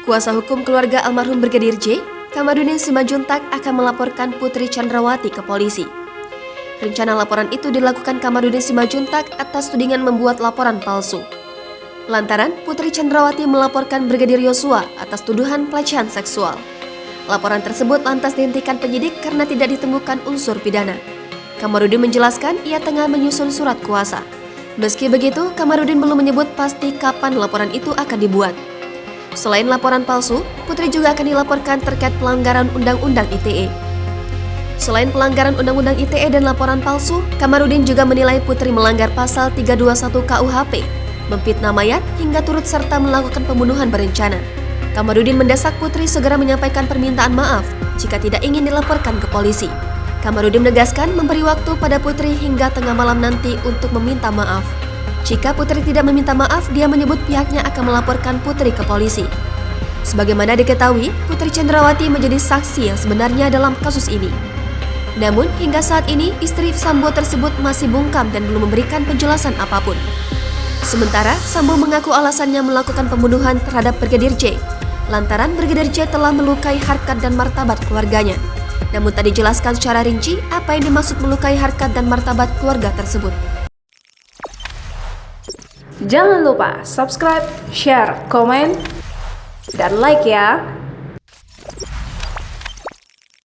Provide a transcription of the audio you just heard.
Kuasa hukum keluarga almarhum Brigadir J, Kamarudin Simanjuntak akan melaporkan Putri Chandrawati ke polisi. Rencana laporan itu dilakukan Kamarudin Simanjuntak atas tudingan membuat laporan palsu. Lantaran Putri Chandrawati melaporkan Brigadir Yosua atas tuduhan pelecehan seksual. Laporan tersebut lantas dihentikan penyidik karena tidak ditemukan unsur pidana. Kamarudin menjelaskan ia tengah menyusun surat kuasa. Meski begitu, Kamarudin belum menyebut pasti kapan laporan itu akan dibuat. Selain laporan palsu, Putri juga akan dilaporkan terkait pelanggaran Undang-Undang ITE. Selain pelanggaran Undang-Undang ITE dan laporan palsu, Kamarudin juga menilai Putri melanggar pasal 321 KUHP, memfitnah mayat hingga turut serta melakukan pembunuhan berencana. Kamarudin mendesak Putri segera menyampaikan permintaan maaf jika tidak ingin dilaporkan ke polisi. Kamarudin menegaskan memberi waktu pada Putri hingga tengah malam nanti untuk meminta maaf. Jika Putri tidak meminta maaf, dia menyebut pihaknya akan melaporkan Putri ke polisi. Sebagaimana diketahui, Putri Chandrawati menjadi saksi yang sebenarnya dalam kasus ini. Namun, hingga saat ini, istri Sambo tersebut masih bungkam dan belum memberikan penjelasan apapun. Sementara, Sambo mengaku alasannya melakukan pembunuhan terhadap Brigadir J, lantaran Brigadir J telah melukai harkat dan martabat keluarganya. Namun tak dijelaskan secara rinci apa yang dimaksud melukai harkat dan martabat keluarga tersebut. Jangan lupa subscribe, share, komen, dan like ya.